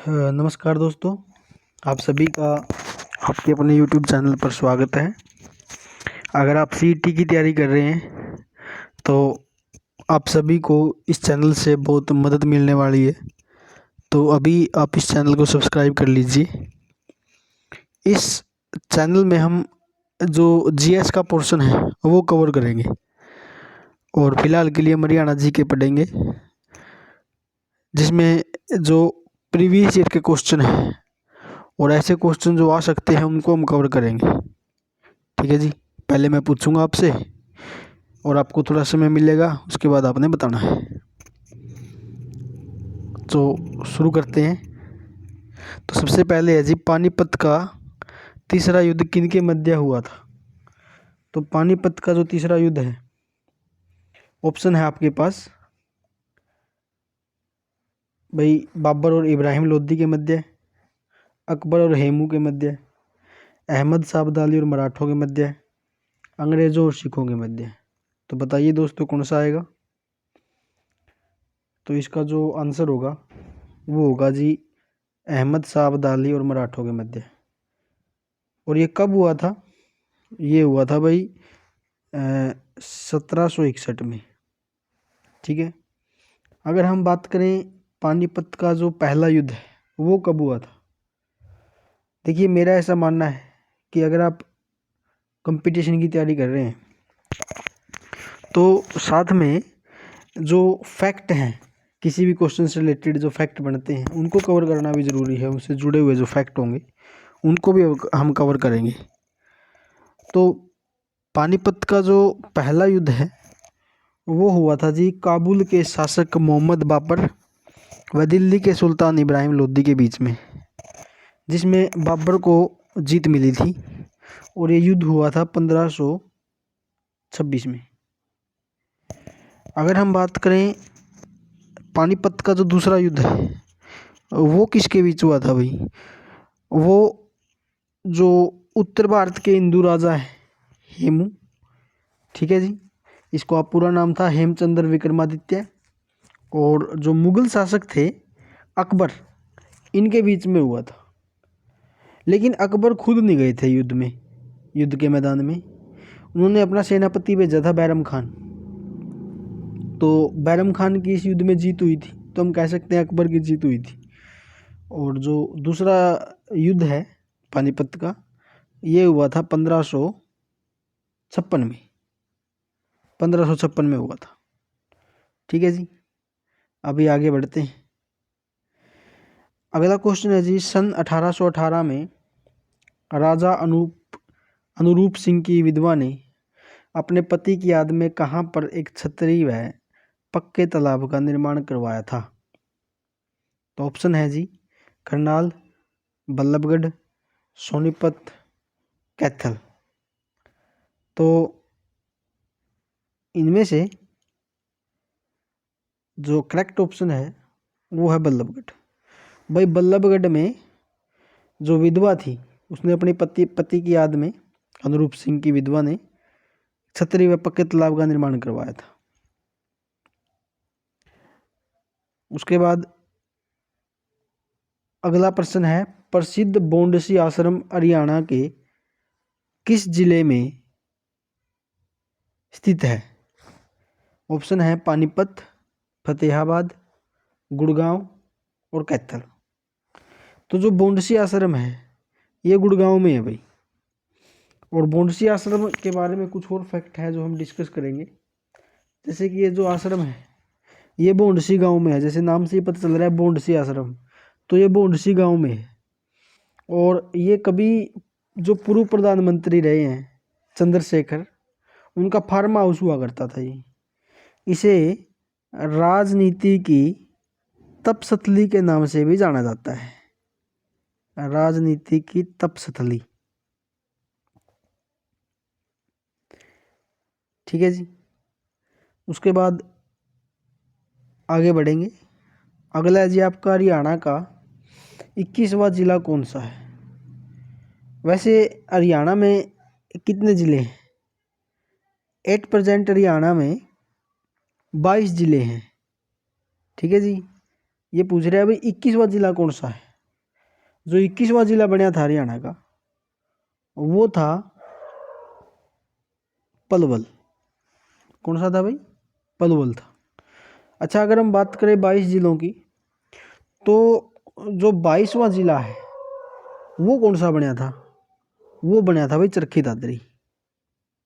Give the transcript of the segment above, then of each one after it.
नमस्कार दोस्तों, आप सभी का आपके अपने यूट्यूब चैनल पर स्वागत है। अगर आप सीईटी की तैयारी कर रहे हैं तो आप सभी को इस चैनल से बहुत मदद मिलने वाली है। तो अभी आप इस चैनल को सब्सक्राइब कर लीजिए। इस चैनल में हम जो जीएस का पोर्शन है वो कवर करेंगे और फिलहाल के लिए हम हरियाणा जी के पढ़ेंगे, जिसमें जो प्रीवियस ईयर के क्वेश्चन हैं और ऐसे क्वेश्चन जो आ सकते हैं उनको हम कवर करेंगे। ठीक है जी, पहले मैं पूछूंगा आपसे और आपको थोड़ा समय मिलेगा, उसके बाद आपने बताना है। तो शुरू करते हैं। तो सबसे पहले है जी, पानीपत का तीसरा युद्ध किनके मध्य हुआ था? तो पानीपत का जो तीसरा युद्ध है, ऑप्शन है आपके पास भाई, बाबर और इब्राहिम लोदी के मध्य, अकबर और हेमू के मध्य, अहमद शाह अब्दाली और मराठों के मध्य, अंग्रेज़ों और सिखों के मध्य। तो बताइए दोस्तों, कौन सा आएगा? तो इसका जो आंसर होगा वो होगा जी अहमद शाह अब्दाली और मराठों के मध्य। और ये कब हुआ था? ये हुआ था भाई 1761 में। ठीक है। अगर हम बात करें पानीपत का जो पहला युद्ध है वो कब हुआ था? देखिए, मेरा ऐसा मानना है कि अगर आप कंपटीशन की तैयारी कर रहे हैं तो साथ में जो फैक्ट हैं, किसी भी क्वेश्चन से रिलेटेड जो फैक्ट बनते हैं उनको कवर करना भी ज़रूरी है। उनसे जुड़े हुए जो फैक्ट होंगे उनको भी हम कवर करेंगे। तो पानीपत का जो पहला युद्ध है वो हुआ था जी काबुल के शासक मोहम्मद बाबर व दिल्ली के सुल्तान इब्राहिम लोदी के बीच में, जिसमें बाबर को जीत मिली थी। और ये युद्ध हुआ था 1526 में। अगर हम बात करें पानीपत का जो दूसरा युद्ध है वो किसके बीच हुआ था भाई? वो जो उत्तर भारत के हिंदू राजा है हेमू, ठीक है जी, इसको आप पूरा नाम था हेमचंद्र विक्रमादित्य, और जो मुगल शासक थे अकबर, इनके बीच में हुआ था। लेकिन अकबर खुद नहीं गए थे युद्ध के मैदान में। उन्होंने अपना सेनापति भेजा था बैरम खान। तो बैरम खान की इस युद्ध में जीत हुई थी, तो हम कह सकते हैं अकबर की जीत हुई थी। और जो दूसरा युद्ध है पानीपत का, ये हुआ था 1556 में। 1556 में हुआ था। ठीक है जी, अभी आगे बढ़ते हैं। अगला क्वेश्चन है जी, सन 1818 में राजा अनुरूप सिंह की विधवा ने अपने पति की याद में कहाँ पर एक छतरी व पक्के तालाब का निर्माण करवाया था? तो ऑप्शन है जी करनाल, बल्लभगढ़, सोनीपत, कैथल। तो इनमें से जो करेक्ट ऑप्शन है वो है बल्लभगढ़। भाई, बल्लभगढ़ में जो विधवा थी उसने अपने पति की याद में, अनुरूप सिंह की विधवा ने छतरी व पक्के तालाब का निर्माण करवाया था। उसके बाद अगला प्रश्न है, प्रसिद्ध बोंडसी आश्रम हरियाणा के किस जिले में स्थित है? ऑप्शन है पानीपत, फतेहाबाद, गुड़गांव और कैथल। तो जो बोंडसी आश्रम है ये गुड़गांव में है भाई। और बोंडसी आश्रम के बारे में कुछ और फैक्ट है जो हम डिस्कस करेंगे। जैसे कि ये जो आश्रम है ये बोंडसी गांव में है, जैसे नाम से ही पता चल रहा है बोंडसी आश्रम, तो ये बोंडसी गांव में है। और ये कभी जो पूर्व प्रधानमंत्री रहे हैं चंद्रशेखर, उनका फार्म हाउस हुआ करता था ये। इसे राजनीति की तपसतली के नाम से भी जाना जाता है। राजनीति की तपसतली। ठीक है जी, उसके बाद आगे बढ़ेंगे। अगला है जी आपका हरियाणा का 21वां जिला कौन सा है? वैसे हरियाणा में कितने ज़िले हैं? एट प्रेजेंट हरियाणा में 22 ज़िले हैं। ठीक है जी, ये पूछ रहे हैं भाई 21वां जिला कौन सा है? जो 21वां जिला बनया था हरियाणा का वो था पलवल। कौन सा था भाई? पलवल था। अच्छा, अगर हम बात करें 22 जिलों की, तो जो 22वां जिला है वो कौन सा बनया था? वो बनया था भाई चरखी दादरी।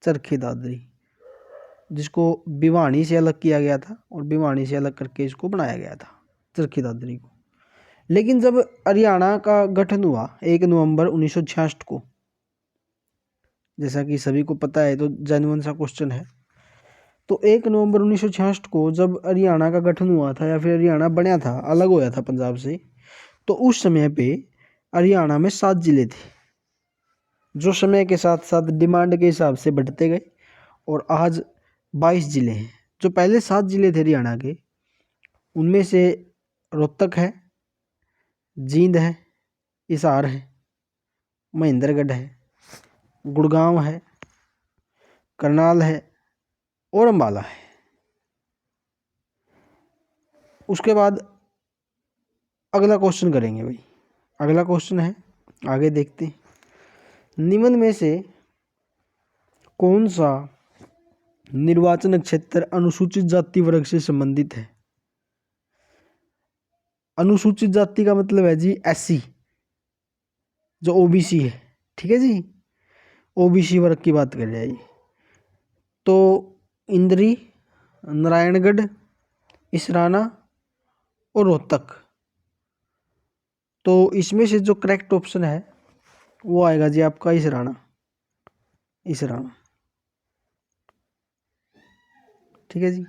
चरखी दादरी, जिसको भिवानी से अलग किया गया था और भिवानी से अलग करके इसको बनाया गया था, चरखी दादरी को। लेकिन जब हरियाणा का गठन हुआ 1 नवंबर 1966 को, जैसा कि सभी को पता है, तो जेन्युइन सा क्वेश्चन है, तो 1 नवंबर 1966 को जब हरियाणा का गठन हुआ था या फिर हरियाणा बनया था, अलग होया था पंजाब से, तो उस समय पे हरियाणा में 7 जिले थे, जो समय के साथ साथ डिमांड के हिसाब से बढ़ते गए और आज 22 जिले हैं। जो पहले 7 जिले थे हरियाणा के, उनमें से रोहतक है, जींद है, हिसार है, महेंद्रगढ़ है, गुड़गांव है, करनाल है और अम्बाला है। उसके बाद अगला क्वेश्चन करेंगे भाई। अगला क्वेश्चन है, आगे देखते हैं, निम्न में से कौन सा निर्वाचन क्षेत्र अनुसूचित जाति वर्ग से संबंधित है? अनुसूचित जाति का मतलब है जी एससी, जो ओबीसी है, ठीक है जी, ओबीसी वर्ग की बात कर रहे हैं। तो इंद्री, नारायणगढ़, इसराना और रोहतक। तो इसमें से जो करेक्ट ऑप्शन है वो आएगा जी आपका इसराना। इसराना, ठीक है जी।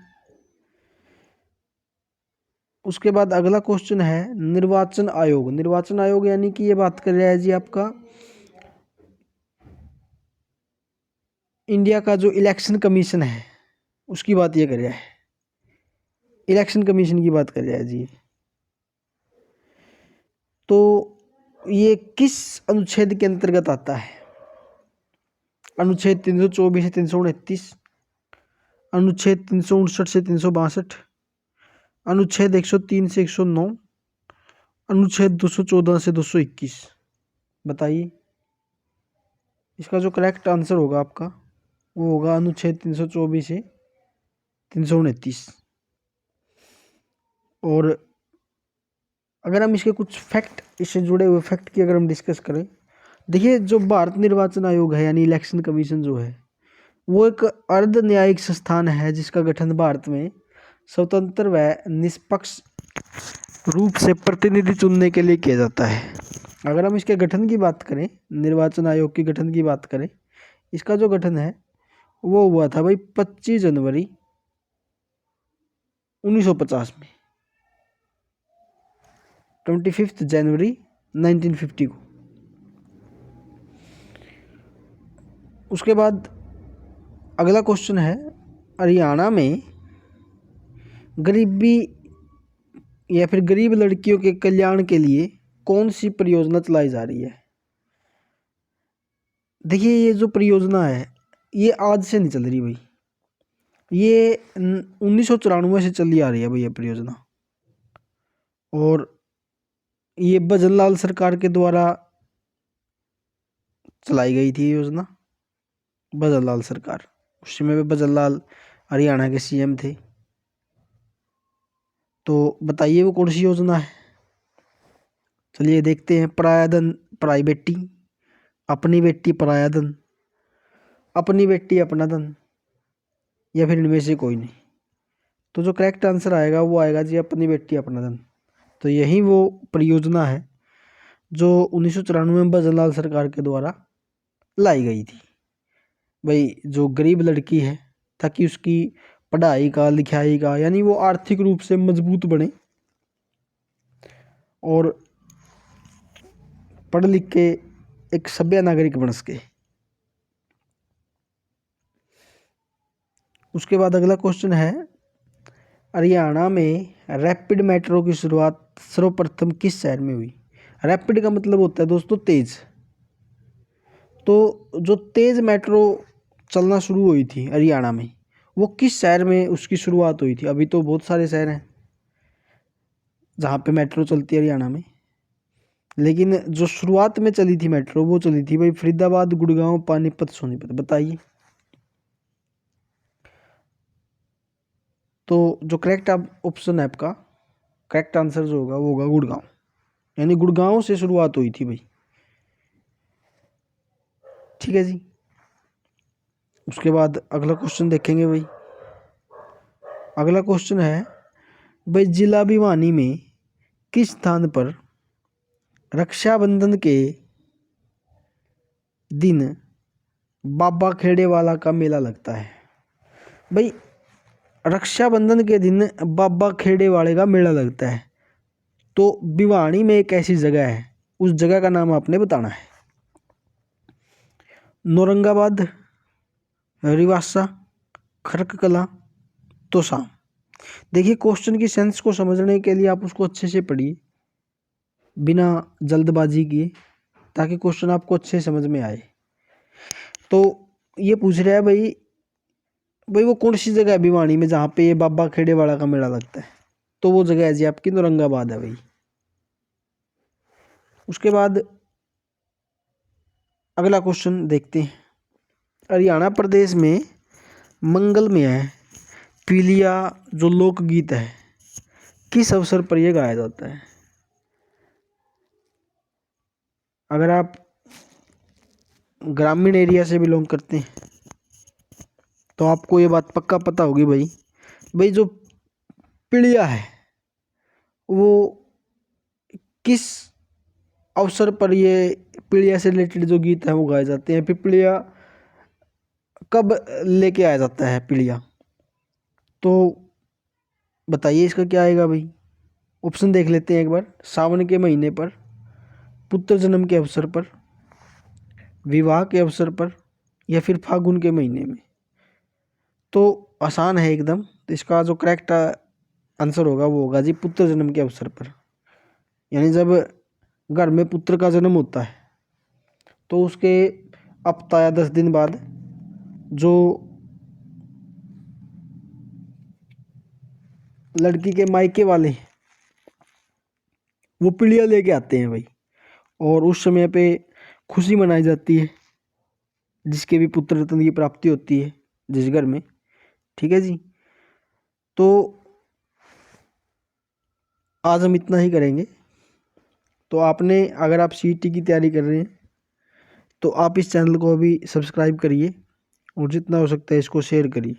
उसके बाद अगला क्वेश्चन है निर्वाचन आयोग। निर्वाचन आयोग यानी कि ये बात कर रहा है जी आपका इंडिया का जो इलेक्शन कमीशन है उसकी बात ये कर रहा है। इलेक्शन कमीशन की बात कर रहा है जी। तो ये किस अनुच्छेद के अंतर्गत आता है? अनुच्छेद 324 से 329, अनुच्छेद 359 से 362, अनुच्छेद 103 से 109, अनुच्छेद 214 से 221। बताइए, इसका जो करेक्ट आंसर होगा आपका वो होगा अनुच्छेद 324 से 329। और अगर हम इसके कुछ फैक्ट, इससे जुड़े हुए फैक्ट की अगर हम डिस्कस करें, देखिए जो भारत निर्वाचन आयोग है यानी इलेक्शन कमीशन जो है वो एक अर्ध न्यायिक संस्थान है जिसका गठन भारत में स्वतंत्र व निष्पक्ष रूप से प्रतिनिधि चुनने के लिए किया जाता है। अगर हम इसके गठन की बात करें, निर्वाचन आयोग के गठन की बात करें, इसका जो गठन है वो हुआ था भाई 25 जनवरी 1950 में, 25 जनवरी 1950 को। उसके बाद अगला क्वेश्चन है हरियाणा में गरीबी या फिर गरीब लड़कियों के कल्याण के लिए कौन सी परियोजना चलाई जा रही है? देखिए ये जो परियोजना है ये आज से नहीं चल रही भाई, ये 1994 से चली आ रही है भाई ये परियोजना। और ये भजन लाल सरकार के द्वारा चलाई गई थी योजना। भजन लाल सरकार, उस समय पे भजन लाल हरियाणा के सीएम थे। तो बताइए वो कौन सी योजना है? चलिए देखते हैं। पराया धन पराई बेटी, अपनी बेटी पराया धन, अपनी बेटी अपना धन, या फिर इनमें से कोई नहीं। तो जो करेक्ट आंसर आएगा वो आएगा जी अपनी बेटी अपना धन। तो यही वो परियोजना है जो 1994 में भजन लाल सरकार के द्वारा लाई गई थी भाई, जो गरीब लड़की है ताकि उसकी पढ़ाई का, लिखाई का, यानी वो आर्थिक रूप से मजबूत बने और पढ़ लिख के एक सभ्य नागरिक बन सके। उसके बाद अगला क्वेश्चन है हरियाणा में रैपिड मेट्रो की शुरुआत सर्वप्रथम किस शहर में हुई? रैपिड का मतलब होता है दोस्तों तेज। तो जो तेज मेट्रो चलना शुरू हुई थी हरियाणा में वो किस शहर में उसकी शुरुआत हुई थी? अभी तो बहुत सारे शहर हैं जहाँ पे मेट्रो चलती है हरियाणा में, लेकिन जो शुरुआत में चली थी मेट्रो वो चली थी भाई फरीदाबाद, गुड़गांव, पानीपत, सोनीपत। बताइए। तो जो करेक्ट ऑप्शन है आपका, करेक्ट आंसर जो होगा वो होगा गुड़गांव, यानी गुड़गांव से शुरुआत हुई थी भाई। ठीक है जी। उसके बाद अगला क्वेश्चन देखेंगे भाई। अगला क्वेश्चन है भाई जिला भिवानी में किस स्थान पर रक्षाबंधन के दिन बाबा खेड़ेवाला का मेला लगता है। भाई रक्षाबंधन के दिन बाबा खेड़ेवाले का मेला लगता है, तो भिवानी में एक ऐसी जगह है, उस जगह का नाम आपने बताना है। नौरंगाबाद, रिवासा, खरककला, तोसा। देखिए क्वेश्चन की सेंस को समझने के लिए आप उसको अच्छे से पढ़िए बिना जल्दबाजी किए, ताकि क्वेश्चन आपको अच्छे समझ में आए। तो ये पूछ रहा है भाई वो कौन सी जगह है भिवानी में जहाँ पे ये बाबा खेड़ेवाला का मेला लगता है, तो वो जगह है जी आपकी नौरंगाबाद है भाई। उसके बाद अगला क्वेश्चन देखते हैं। हरियाणा प्रदेश में मंगल में है पीलिया जो लोकगीत है किस अवसर पर यह गाया जाता है। अगर आप ग्रामीण एरिया से बिलोंग करते हैं तो आपको ये बात पक्का पता होगी भाई जो पीलिया है वो किस अवसर पर ये पीलिया से रिलेटेड जो गीत है वो गाए जाते हैं। पीलिया कब लेके आया जाता है पीलिया, तो बताइए इसका क्या आएगा भाई। ऑप्शन देख लेते हैं एक बार। सावन के महीने पर, पुत्र जन्म के अवसर पर, विवाह के अवसर पर, या फिर फागुन के महीने में। तो आसान है एकदम, तो इसका जो करेक्ट आंसर होगा वो होगा जी पुत्र जन्म के अवसर पर। यानी जब घर में पुत्र का जन्म होता है तो उसके हफ्ता या 10 दिन बाद जो लड़की के मायके वाले वो पीलिया लेके आते हैं भाई, और उस समय पे खुशी मनाई जाती है जिसके भी पुत्र रत्न की प्राप्ति होती है जिस घर में। ठीक है जी। तो आज हम इतना ही करेंगे। तो आपने अगर आप सीईटी की तैयारी कर रहे हैं तो आप इस चैनल को अभी सब्सक्राइब करिए और जितना हो सकता है इसको शेयर करिए।